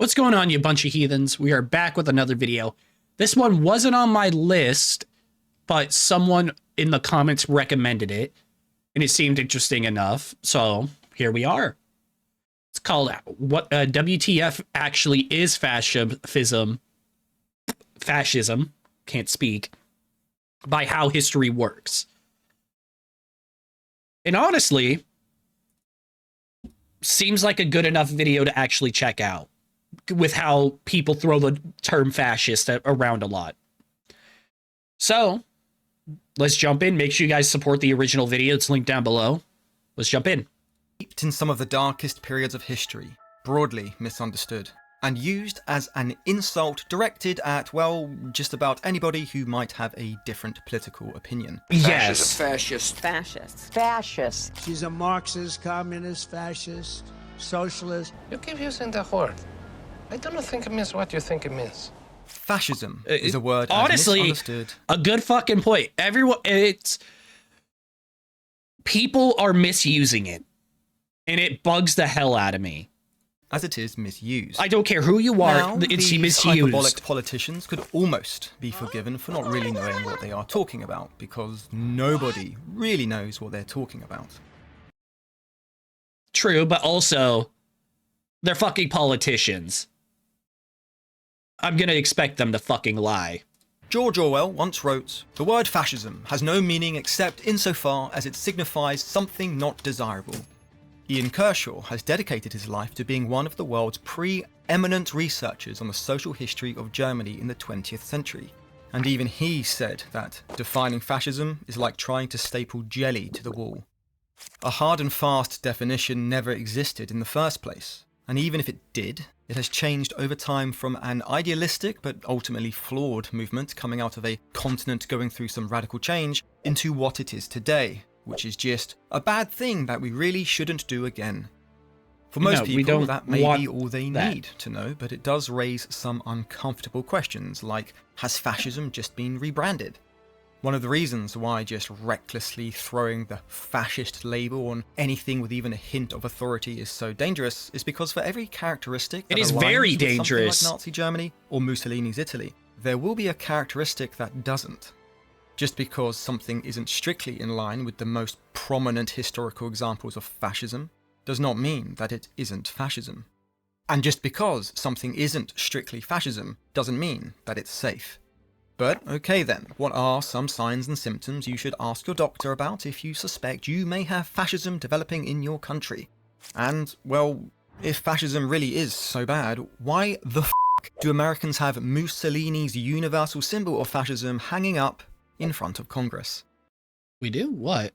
What's going on, you bunch of heathens? We are back with another video. This one wasn't on my list, but someone in the comments recommended it, and it seemed interesting enough, so here we are. It's called What WTF Actually Is Fascism. Fascism, can't speak, by How History Works. And honestly, seems like a good enough video to actually check out, with how people throw the term fascist around a lot. So, let's jump in. Make sure you guys support the original video. It's linked down below. Let's jump in. In some of the darkest periods of history, broadly misunderstood, and used as an insult directed at, well, just about anybody who might have a different political opinion. Yes. Fascist. Fascist. Fascist. She's a Marxist, communist, fascist, socialist. You keep using the word. I don't think it means what you think it means. Fascism is a word honestly misunderstood. A good fucking point. Everyone, people are misusing it, and it bugs the hell out of me. As it is misused. I don't care who you are, Now, it's these misused. hyperbolic politicians could almost be forgiven for not really knowing what they are talking about, because nobody really knows what they're talking about. True, but also, they're fucking politicians. I'm gonna expect them to fucking lie. George Orwell once wrote, "The word fascism has no meaning except insofar as it signifies something not desirable." Ian Kershaw has dedicated his life to being one of the world's pre-eminent researchers on the social history of Germany in the 20th century. And even he said that defining fascism is like trying to staple jelly to the wall. A hard and fast definition never existed in the first place. And even if it did, it has changed over time from an idealistic but ultimately flawed movement coming out of a continent going through some radical change into what it is today, which is just a bad thing that we really shouldn't do again. For most people, that may be all they need to know, but it does raise some uncomfortable questions, like, has fascism just been rebranded? One of the reasons why just recklessly throwing the fascist label on anything with even a hint of authority is so dangerous is because for every characteristic that it is aligns very with dangerous. something like Nazi Germany or Mussolini's Italy, there will be a characteristic that doesn't. Just because something isn't strictly in line with the most prominent historical examples of fascism does not mean that it isn't fascism. And just because something isn't strictly fascism doesn't mean that it's safe. But okay then, what are some signs and symptoms you should ask your doctor about if you suspect you may have fascism developing in your country? And, well, if fascism really is so bad, why the f*** do Americans have Mussolini's universal symbol of fascism hanging up in front of Congress? We do? What?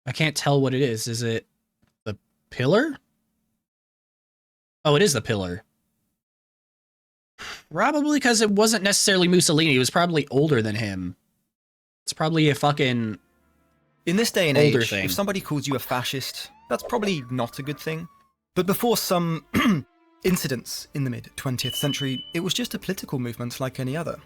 I can't tell what it is. Is it the pillar? Oh, it is the pillar. Probably because it wasn't necessarily Mussolini. It was probably older than him. It's probably a fucking in this day and older age, thing. If somebody calls you a fascist, that's probably not a good thing. But before some incidents in the mid-20th century, it was just a political movement like any other.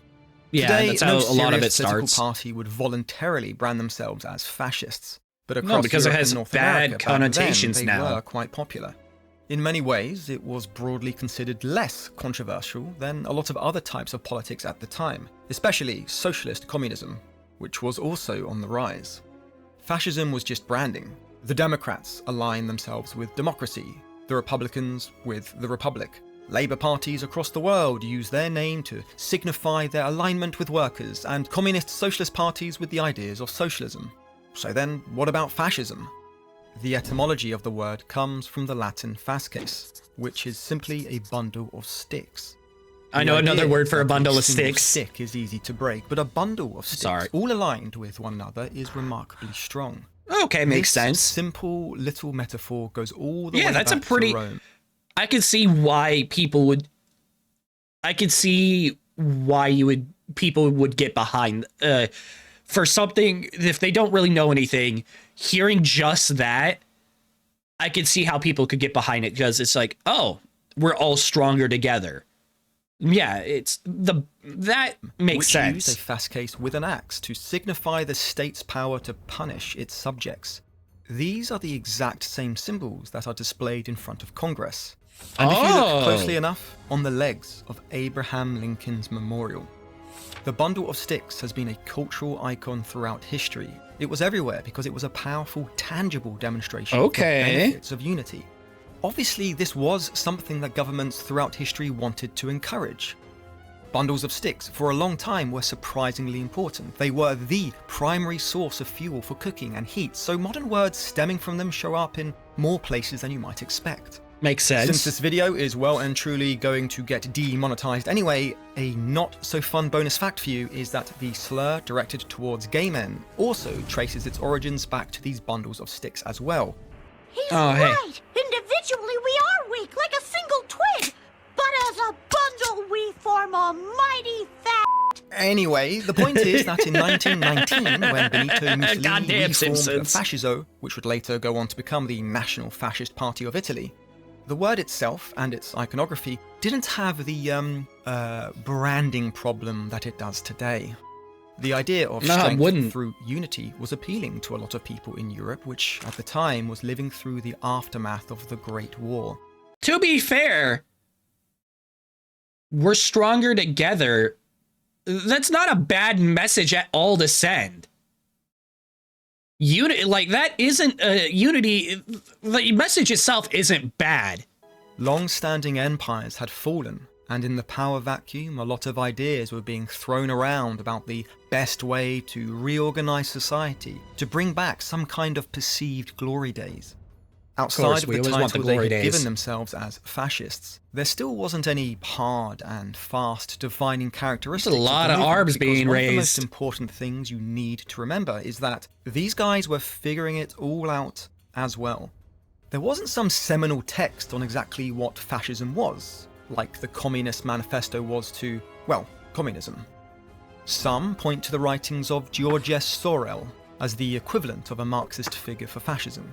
Yeah, Today, that's how no a lot of it serious political starts. party would voluntarily brand themselves as fascists. But across No, because it Europe has and North bad America, back connotations then, now. they were quite popular. In many ways, it was broadly considered less controversial than a lot of other types of politics at the time, especially socialist communism, which was also on the rise. Fascism was just branding. The Democrats aligned themselves with democracy, the Republicans with the Republic. Labour parties across the world use their name to signify their alignment with workers, and communist socialist parties with the ideas of socialism. So then, what about fascism? The etymology of the word comes from the Latin fasces, which is simply a bundle of sticks. I know another word for a bundle of single sticks. Stick is easy to break, but a bundle of sticks, all aligned with one another, is remarkably strong. Okay, makes This sense. simple little metaphor goes all the way that's back a pretty. to Rome. I could see why people would. I could see why people would get behind for something if they don't really know anything. Hearing just that, I could see how people could get behind it because it's like, oh, we're all stronger together. Yeah, that makes sense. Which used a fast case with an axe to signify the state's power to punish its subjects. these are the exact same symbols that are displayed in front of Congress. And if you look closely enough, on the legs of Abraham Lincoln's memorial. The bundle of sticks has been a cultural icon throughout history. It was everywhere because it was a powerful, tangible demonstration of the benefits of unity. Obviously, this was something that governments throughout history wanted to encourage. Bundles of sticks for a long time were surprisingly important. They were the primary source of fuel for cooking and heat, so modern words stemming from them show up in more places than you might expect. Makes sense. Since this video is well and truly going to get demonetized anyway, a not so fun bonus fact for you is that the slur directed towards gay men also traces its origins back to these bundles of sticks as well. He's right! Individually we are weak, like a single twig! But as a bundle we form a mighty fat... Anyway, the point is that in 1919, when Benito Mussolini Goddamn reformed Simpsons. Fascismo, which would later go on to become the National Fascist Party of Italy, the word itself and its iconography didn't have the branding problem that it does today. The idea of strength through unity was appealing to a lot of people in Europe, which at the time was living through the aftermath of the Great War. To be fair, we're stronger together. That's not a bad message at all to send. Unity, like, that isn't unity. The message itself isn't bad. Long-standing empires had fallen, and in the power vacuum, a lot of ideas were being thrown around about the best way to reorganize society, to bring back some kind of perceived glory days. Outside of the title they had given themselves as fascists, there still wasn't any hard and fast defining characteristics. There's a lot of arms being raised. One of the most important things you need to remember is that these guys were figuring it all out as well. There wasn't some seminal text on exactly what fascism was, like the Communist Manifesto was to, well, communism. Some point to the writings of Georges Sorel as the equivalent of a Marxist figure for fascism.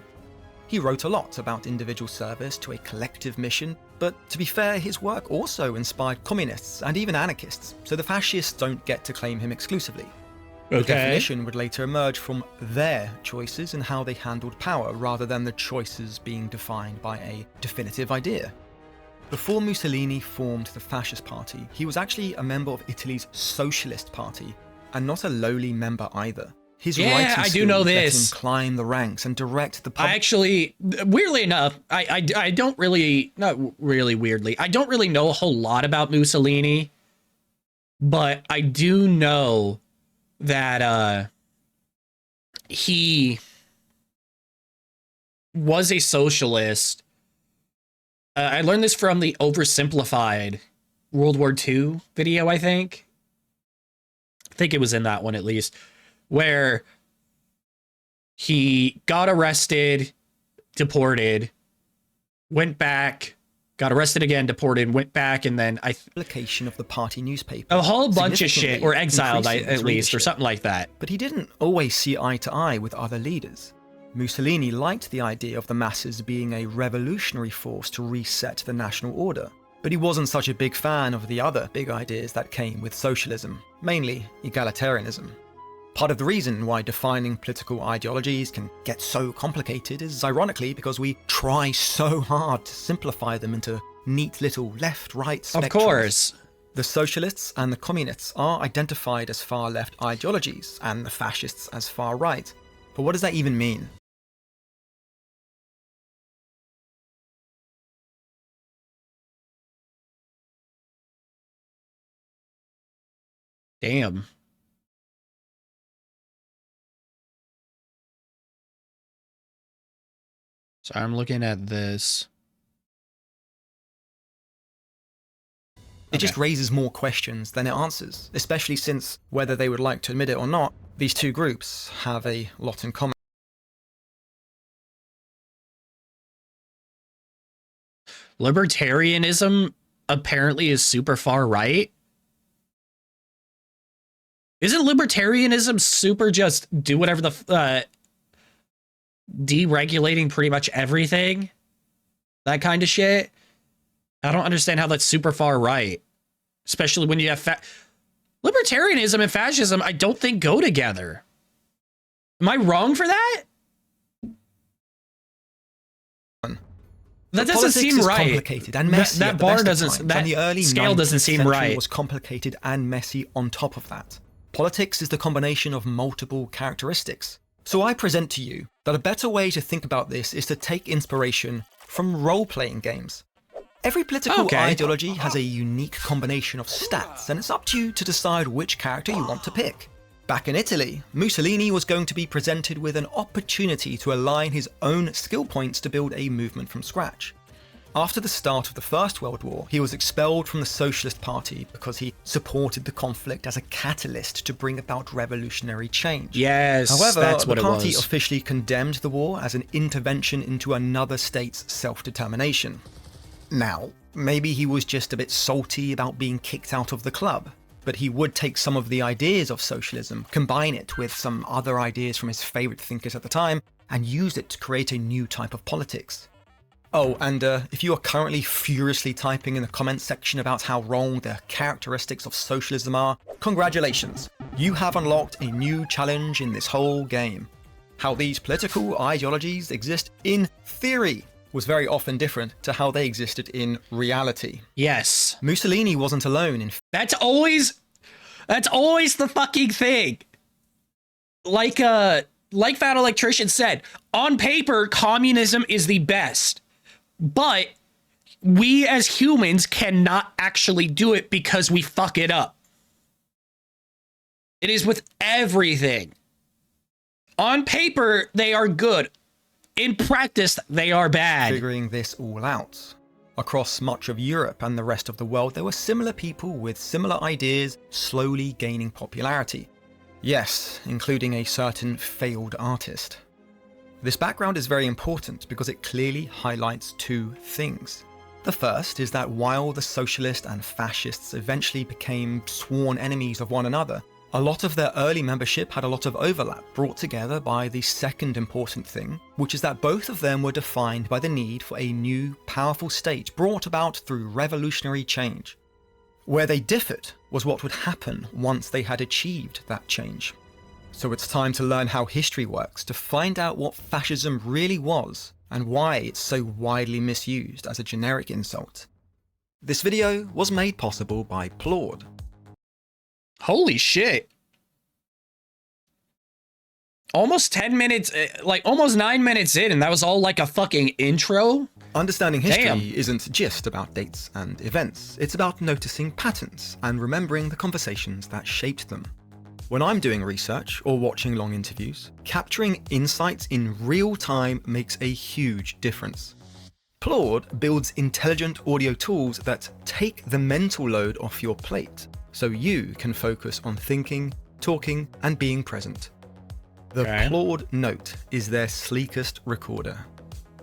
He wrote a lot about individual service to a collective mission, but to be fair, his work also inspired communists and even anarchists, so the fascists don't get to claim him exclusively. The definition would later emerge from their choices and how they handled power, rather than the choices being defined by a definitive idea. Before Mussolini formed the Fascist Party, he was actually a member of Italy's Socialist Party, and not a lowly member either. His writing I do know this. Let him climb the ranks and direct the public. I actually, weirdly enough, I don't really, not really weirdly, I don't really know a whole lot about Mussolini, but I do know that he was a socialist. I learned this from the oversimplified World War II video, I think. I think it was in that one at least, where he got arrested, deported, went back, got arrested again, deported, went back, and then publication of the party newspaper. A whole bunch of shit, or exiled at least, or something like that. But he didn't always see eye to eye with other leaders. Mussolini liked the idea of the masses being a revolutionary force to reset the national order, but he wasn't such a big fan of the other big ideas that came with socialism, mainly egalitarianism. Part of the reason why defining political ideologies can get so complicated is ironically because we try so hard to simplify them into neat little left-right spectrums. Of course. The socialists and the communists are identified as far-left ideologies, and the fascists as far-right. But what does that even mean? Damn. So I'm looking at this. It just raises more questions than it answers, especially since, whether they would like to admit it or not, these two groups have a lot in common. Libertarianism apparently is super far right. Isn't libertarianism super just do whatever the deregulating pretty much everything? That kind of shit? I don't understand how that's super far right. Especially when you have libertarianism and fascism, I don't think go together. Am I wrong for that? That But doesn't politics seem is right. complicated and messy. That at the bar best of doesn't. times, That and the early scale 19th doesn't seem century right. was complicated and messy on top of that. Politics is the combination of multiple characteristics. So I present to you that a better way to think about this is to take inspiration from role-playing games. Every political ideology has a unique combination of stats, and it's up to you to decide which character you want to pick. Back in Italy, Mussolini was going to be presented with an opportunity to align his own skill points to build a movement from scratch. After the start of the First World War, he was expelled from the Socialist Party because he supported the conflict as a catalyst to bring about revolutionary change. Yes, However, that's what the it party was. officially condemned the war as an intervention into another state's self-determination. Now, maybe he was just a bit salty about being kicked out of the club, but he would take some of the ideas of socialism, combine it with some other ideas from his favourite thinkers at the time, and use it to create a new type of politics. Oh, and if you are currently furiously typing in the comments section about how wrong the characteristics of socialism are, congratulations! You have unlocked a new challenge in this whole game. How these political ideologies exist in theory was very often different to how they existed in reality. Yes. Mussolini wasn't alone in That's always the fucking thing. Like that electrician said, on paper, communism is the best. But we as humans cannot actually do it because we fuck it up. It is with everything. On paper, they are good. In practice, they are bad. figuring this all out. Across much of Europe and the rest of the world, there were similar people with similar ideas slowly gaining popularity. Yes, including a certain failed artist. This background is very important because it clearly highlights two things. The first is that while the socialists and fascists eventually became sworn enemies of one another, a lot of their early membership had a lot of overlap brought together by the second important thing, which is that both of them were defined by the need for a new, powerful state brought about through revolutionary change. Where they differed was what would happen once they had achieved that change. So it's time to learn how history works to find out what fascism really was and why it's so widely misused as a generic insult. This video was made possible by Plord. Holy shit. Almost 10 minutes, like almost 9 minutes in, and that was all like a fucking intro? Understanding history Damn. isn't just about dates and events, it's about noticing patterns and remembering the conversations that shaped them. When I'm doing research or watching long interviews, capturing insights in real time makes a huge difference. Plord builds intelligent audio tools that take the mental load off your plate, so you can focus on thinking, talking, and being present. The Plord Note is their sleekest recorder.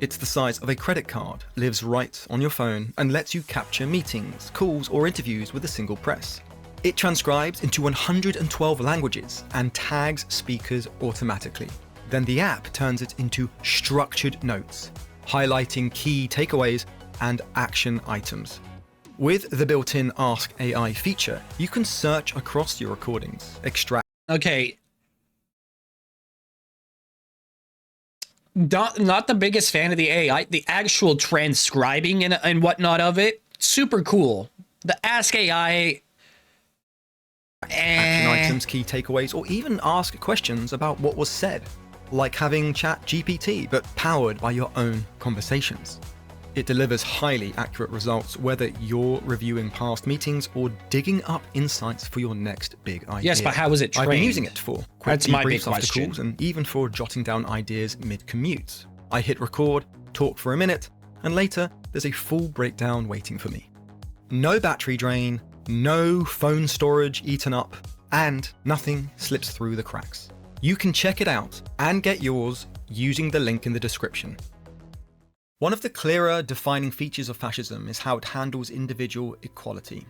It's the size of a credit card, lives right on your phone, and lets you capture meetings, calls, or interviews with a single press. It transcribes into 112 languages and tags speakers automatically. Then the app turns it into structured notes, highlighting key takeaways and action items. With the built-in Ask AI feature, you can search across your recordings, extract. Okay. Not the biggest fan of the AI. The actual transcribing and whatnot of it, super cool. The Ask AI... action items, key takeaways, or even ask questions about what was said, like having ChatGPT, but powered by your own conversations. It delivers highly accurate results, whether you're reviewing past meetings or digging up insights for your next big idea. Yes, but how is it trained? I've been using it for quick That's my big debriefs after question. calls and even for jotting down ideas mid-commute. I hit record, talk for a minute, and later there's a full breakdown waiting for me. No battery drain, no phone storage eaten up, and nothing slips through the cracks. You can check it out and get yours using the link in the description. One of the clearer defining features of fascism is how it handles individual equality.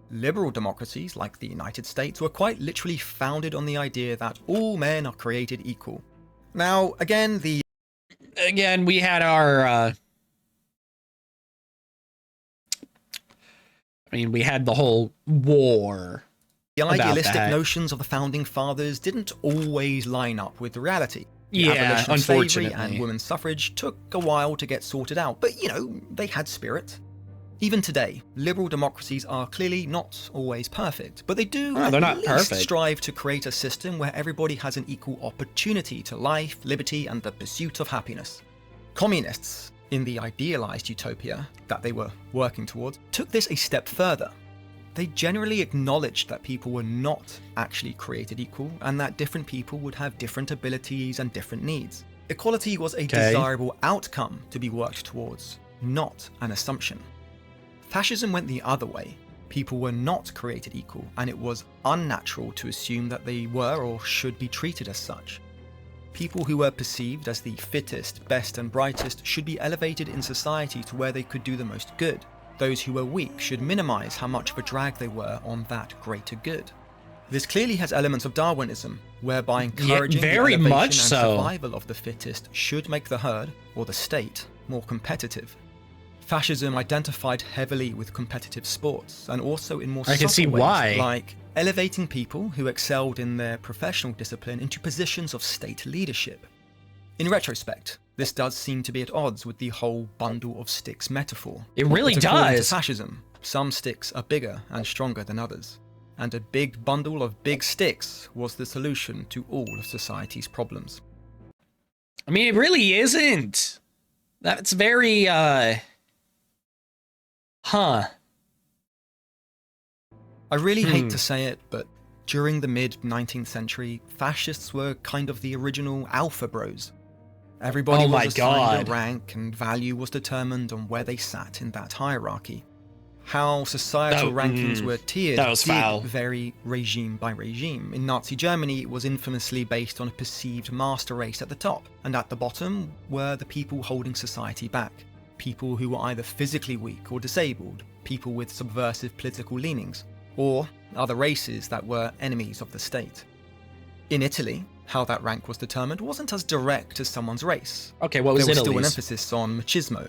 Liberal democracies like the United States were quite literally founded on the idea that all men are created equal. Now, again, we had our... we had the whole war. The about idealistic that. notions of the founding fathers didn't always line up with reality. The Yeah, abolition of slavery unfortunately. and women's suffrage took a while to get sorted out, but they had spirit. Even today, liberal democracies are clearly not always perfect, but they do they're not least perfect. strive to create a system where everybody has an equal opportunity to life, liberty, and the pursuit of happiness. Communists, in the idealized utopia that they were working towards, took this a step further. They generally acknowledged that people were not actually created equal and that different people would have different abilities and different needs. Equality was a desirable outcome to be worked towards, not an assumption. Fascism went the other way. People were not created equal, and it was unnatural to assume that they were or should be treated as such. People who were perceived as the fittest, best, and brightest should be elevated in society to where they could do the most good. Those who were weak should minimize how much of a drag they were on that greater good. This clearly has elements of Darwinism, whereby encouraging the very elevation much and so. survival of the fittest should make the herd, or the state, more competitive. Fascism identified heavily with competitive sports, and also in more I can subtle see ways, why. like elevating people who excelled in their professional discipline into positions of state leadership. In retrospect, this does seem to be at odds with the whole bundle of sticks metaphor. It really But according to does. fascism, some sticks are bigger and stronger than others, and a big bundle of big sticks was the solution to all of society's problems. I mean, it really isn't. That's very, I really hate to say it, but during the mid-19th century, fascists were kind of the original alpha bros. Everybody Oh was my assigned God. a rank, and value was determined on where they sat in that hierarchy. How societal rankings were tiered that was did foul. vary regime by regime. In Nazi Germany, it was infamously based on a perceived master race at the top, and at the bottom were the people holding society back. People who were either physically weak or disabled, people with subversive political leanings, or other races that were enemies of the state. In Italy, how that rank was determined wasn't as direct as someone's race. okay, what was There was still an Italy's? emphasis on machismo.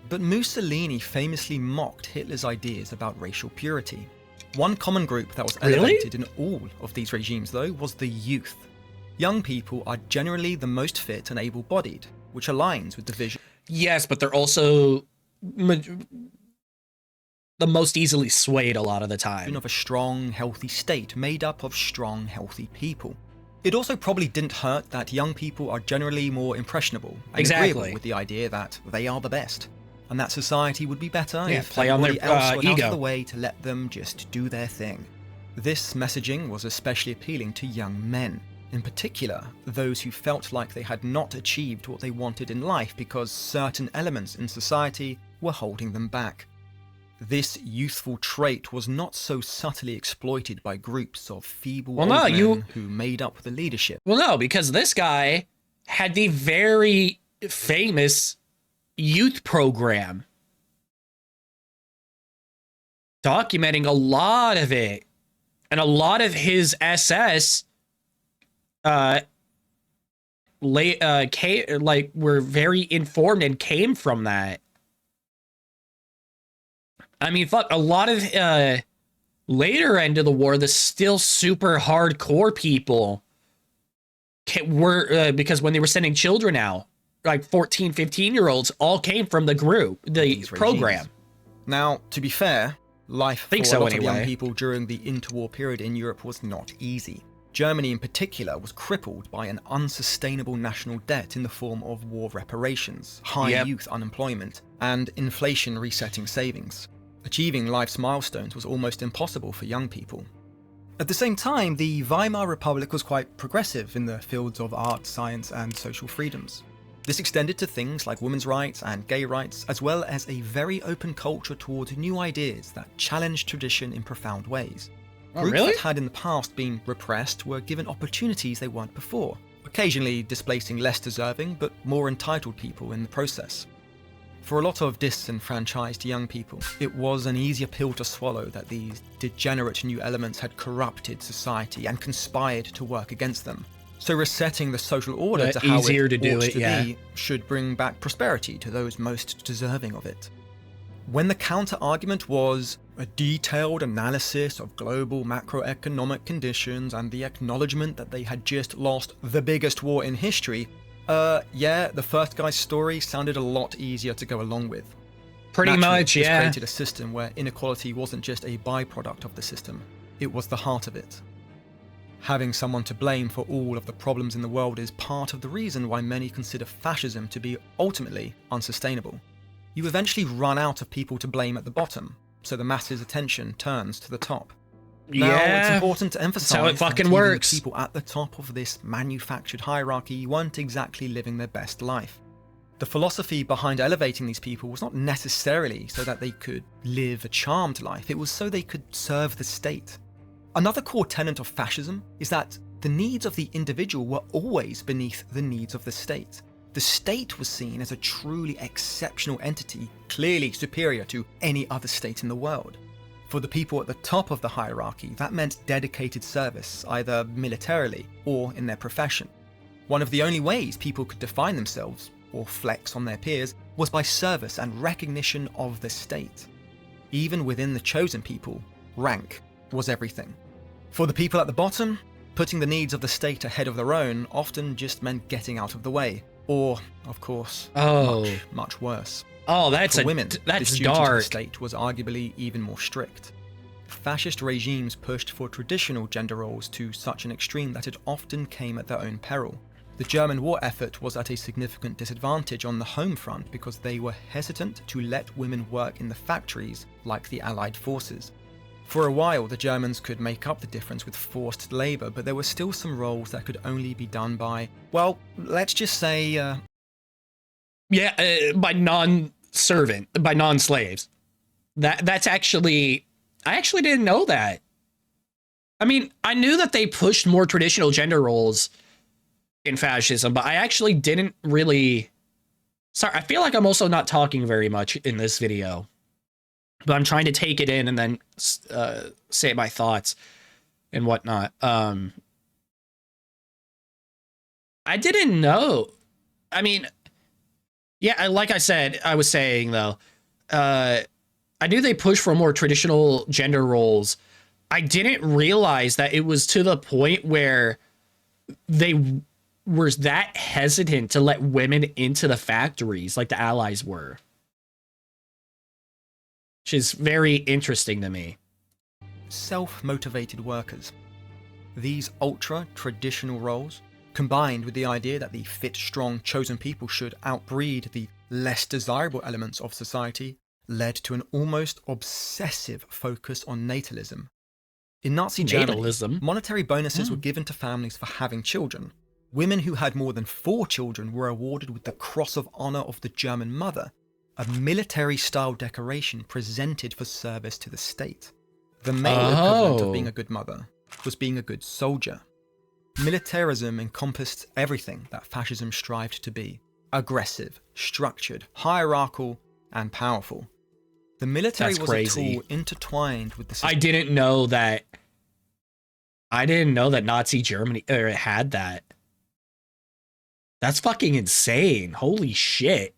But Mussolini famously mocked Hitler's ideas about racial purity. One common group that was Really? elevated in all of these regimes, though, was the youth. Young people are generally the most fit and able-bodied, which aligns with the vision Yes, but they're also the most easily swayed a lot of the time. of a strong, healthy state made up of strong, healthy people. It also probably didn't hurt that young people are generally more impressionable and Exactly. agreeable with the idea that they are the best, and that society would be better Yeah, if play on their, everybody else went out ego. of the way to let them just do their thing. This messaging was especially appealing to young men, in particular those who felt like they had not achieved what they wanted in life because certain elements in society were holding them back. This youthful trait was not so subtly exploited by groups of feeble Well, old no, men who made up the leadership. Well, no, because this guy had the very famous youth program documenting a lot of it, and a lot of his SS were very informed and came from that. I mean, fuck, a lot of later end of the war, the still super hardcore people were because when they were sending children out, like 14, 15-year-olds, all came from the group, the These program. regimes. Now, to be fair, life Think for so a lot of young anyway. people during the interwar period in Europe was not easy. Germany in particular was crippled by an unsustainable national debt in the form of war reparations, high Yep. youth unemployment, and inflation resetting savings. Achieving life's milestones was almost impossible for young people. At the same time, the Weimar Republic was quite progressive in the fields of art, science, and social freedoms. This extended to things like women's rights and gay rights, as well as a very open culture towards new ideas that challenged tradition in profound ways. Oh, Groups really? that had in the past been repressed were given opportunities they weren't before, occasionally displacing less deserving but more entitled people in the process. For a lot of disenfranchised young people, it was an easier pill to swallow that these degenerate new elements had corrupted society and conspired to work against them. So resetting the social order to how easier it to do ought it, to yeah. be should bring back prosperity to those most deserving of it. When the counter-argument was a detailed analysis of global macroeconomic conditions and the acknowledgement that they had just lost the biggest war in history, Yeah, the first guy's story sounded a lot easier to go along with. Pretty Naturally, much, this yeah. created a system where inequality wasn't just a byproduct of the system, it was the heart of it. Having someone to blame for all of the problems in the world is part of the reason why many consider fascism to be ultimately unsustainable. You eventually run out of people to blame at the bottom, so the masses' attention turns to the top. Now, it's Yeah, important to emphasize how it fucking that even works. the people at the top of this manufactured hierarchy weren't exactly living their best life. The philosophy behind elevating these people was not necessarily so that they could live a charmed life, it was so they could serve the state. Another core tenet of fascism is that the needs of the individual were always beneath the needs of the state. The state was seen as a truly exceptional entity, clearly superior to any other state in the world. For the people at the top of the hierarchy, that meant dedicated service, either militarily or in their profession. One of the only ways people could define themselves, or flex on their peers, was by service and recognition of the state. Even within the chosen people, rank was everything. For the people at the bottom, putting the needs of the state ahead of their own often just meant getting out of the way. Or, of course, much worse. Oh, that's For women, that's this duty to the dark. state was arguably even more strict. Fascist regimes pushed for traditional gender roles to such an extreme that it often came at their own peril. The German war effort was at a significant disadvantage on the home front because they were hesitant to let women work in the factories like the Allied forces. For a while, the Germans could make up the difference with forced labour, but there were still some roles that could only be done by, well, let's just say, by non-servant, by non-slaves. That's actually, I actually didn't know that. I mean, I knew that they pushed more traditional gender roles in fascism, but I actually didn't really. Sorry, I feel like I'm also not talking very much in this video, but I'm trying to take it in and then say my thoughts and whatnot. I didn't know. I mean, yeah, like I said, I was saying though, I knew they pushed for more traditional gender roles. I didn't realize that it was to the point where they were that hesitant to let women into the factories like the Allies were. Which is very interesting to me. self-motivated workers. These ultra-traditional roles, combined with the idea that the fit, strong, chosen people should outbreed the less desirable elements of society, led to an almost obsessive focus on natalism. In Nazi Germany, Natalism? monetary bonuses were given to families for having children. Women who had more than 4 children were awarded with the Cross of Honor of the German Mother, a military-style decoration presented for service to the state. The male equivalent of being a good mother was being a good soldier. Militarism encompassed everything that fascism strived to be: aggressive, structured, hierarchical, and powerful. The military was crazy. a tool intertwined with the system. I didn't know that Nazi Germany had that. That's fucking insane. Holy shit.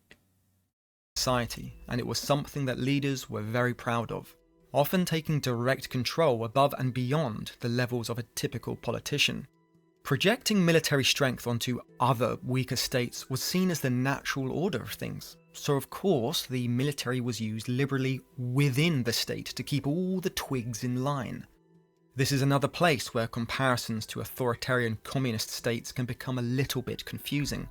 Society, and it was something that leaders were very proud of, often taking direct control above and beyond the levels of a typical politician. Projecting military strength onto other weaker states was seen as the natural order of things, so of course the military was used liberally within the state to keep all the twigs in line. This is another place where comparisons to authoritarian communist states can become a little bit confusing.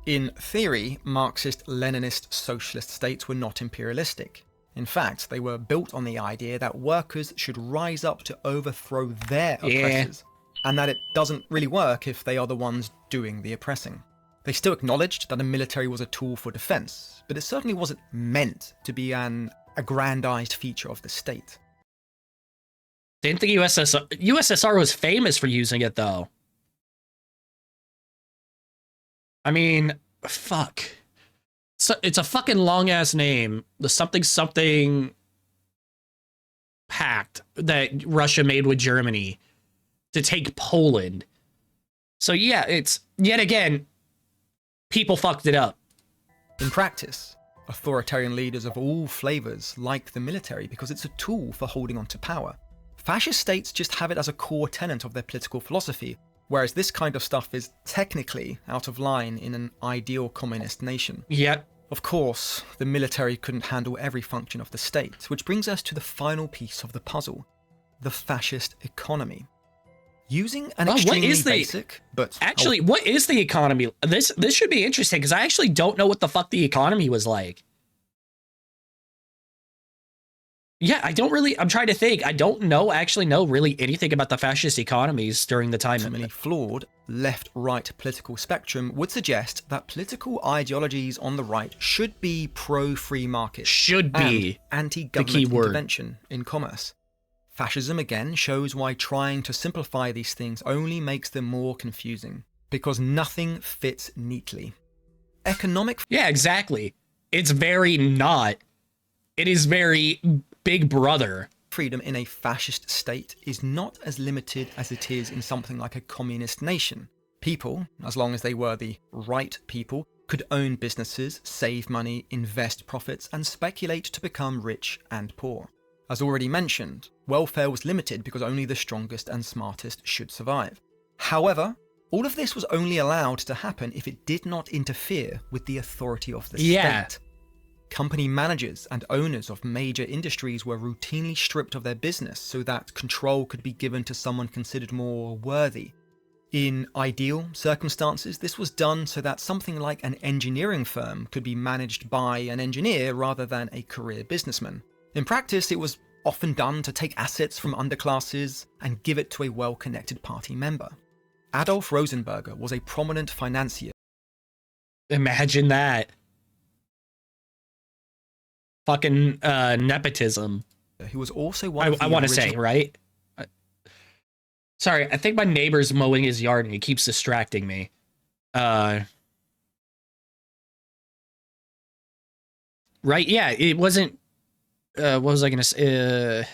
In theory, Marxist-Leninist socialist states were not imperialistic. In fact, they were built on the idea that workers should rise up to overthrow their oppressors, and that it doesn't really work if they are the ones doing the oppressing. They still acknowledged that the military was a tool for defense, but it certainly wasn't meant to be an aggrandized feature of the state. Didn't the USSR was famous for using it though. I mean, fuck. So it's a fucking long ass name. The something pact that Russia made with Germany to take Poland. So yeah, it's yet again, people fucked it up. In practice, authoritarian leaders of all flavors like the military because it's a tool for holding on to power. Fascist states just have it as a core tenet of their political philosophy, whereas this kind of stuff is technically out of line in an ideal communist nation. Yep. Of course, the military couldn't handle every function of the state, which brings us to the final piece of the puzzle, the fascist economy. Using an extremely basic, but... Actually, what is the economy? This should be interesting, because I actually don't know what the fuck the economy was like. Yeah, I don't really... I'm trying to think. I don't actually know really anything about the fascist economies during the time. Ultimately flawed left-right political spectrum would suggest that political ideologies on the right should be pro-free market. Should be and anti-government intervention in commerce. Fascism again shows why trying to simplify these things only makes them more confusing, because nothing fits neatly. Economic... Yeah, exactly. It's very not. It is very Big Brother. Freedom in a fascist state is not as limited as it is in something like a communist nation. People, as long as they were the right people, could own businesses, save money, invest profits, and speculate to become rich and poor. As already mentioned, welfare was limited because only the strongest and smartest should survive. However, all of this was only allowed to happen if it did not interfere with the authority of the state. Company managers and owners of major industries were routinely stripped of their business so that control could be given to someone considered more worthy. In ideal circumstances, this was done so that something like an engineering firm could be managed by an engineer rather than a career businessman. In practice, it was often done to take assets from underclasses and give it to a well-connected party member. Adolf Rosenberger was a prominent financier. Imagine that. Fucking nepotism. Who was also one of the I want to say, right? Sorry, I think my neighbor's mowing his yard and he keeps distracting me. Right, yeah, it wasn't... what was I going to say?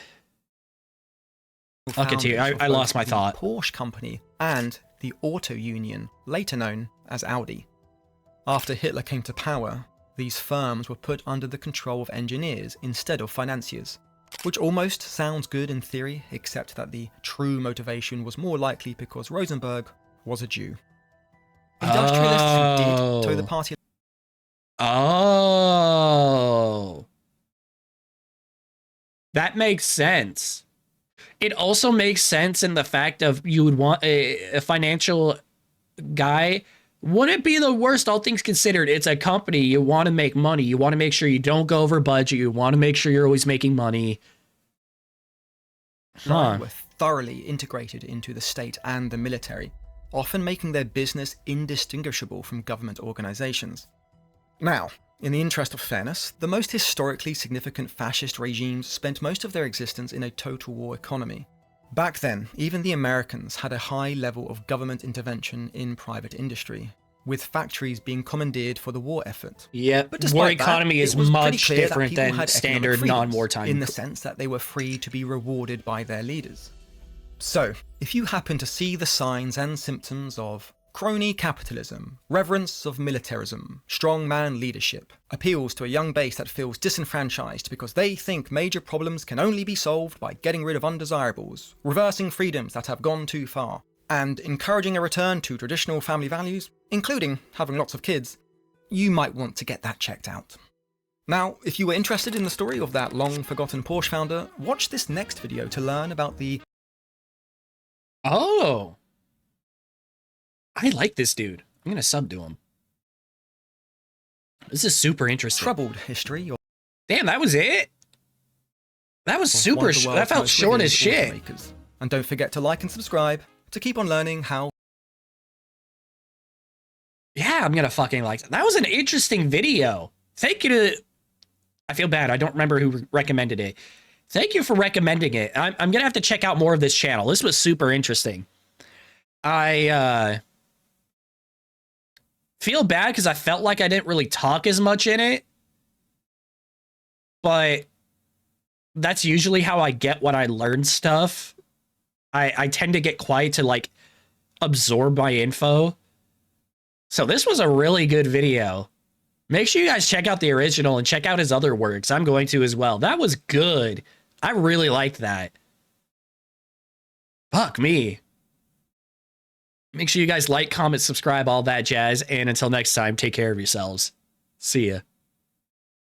I'll continue. I lost my thought. Porsche company and the Auto Union, later known as Audi. After Hitler came to power, these firms were put under the control of engineers instead of financiers, which almost sounds good in theory, except that the true motivation was more likely because Rosenberg was a Jew. Industrialists who did toe the party... Oh... That makes sense. It also makes sense in the fact of you would want a financial guy. Wouldn't be the worst, all things considered. It's a company. You want to make money. You want to make sure you don't go over budget. You want to make sure you're always making money. Were thoroughly integrated into the state and the military, often making their business indistinguishable from government organizations. Now, in the interest of fairness, the most historically significant fascist regimes spent most of their existence in a total war economy. Back then, even the Americans had a high level of government intervention in private industry, with factories being commandeered for the war effort. Yeah, but war economy is much different than standard non-wartime. In the sense that they were free to be rewarded by their leaders. So, if you happen to see the signs and symptoms of crony capitalism, reverence of militarism, strongman leadership, appeals to a young base that feels disenfranchised because they think major problems can only be solved by getting rid of undesirables, reversing freedoms that have gone too far, and encouraging a return to traditional family values, including having lots of kids, you might want to get that checked out. Now, if you were interested in the story of that long-forgotten Porsche founder, watch this next video to learn about the... Oh! I like this dude. I'm gonna sub to him. This is super interesting. Troubled history. Damn, that was it? That was super short. That felt short as shit. And don't forget to like and subscribe to keep on learning how... Yeah, I'm gonna fucking like that. That was an interesting video. Thank you to... I feel bad. I don't remember who recommended it. Thank you for recommending it. I'm gonna have to check out more of this channel. This was super interesting. I feel bad because I felt like I didn't really talk as much in it, but that's usually how I get when I learn stuff. I tend to get quiet to like absorb my info. So this was a really good video. Make sure you guys check out the original and check out his other works. I'm going to as well. That was good. I really liked that. Fuck me. Make sure you guys like, comment, subscribe, all that jazz. And until next time, take care of yourselves. See ya.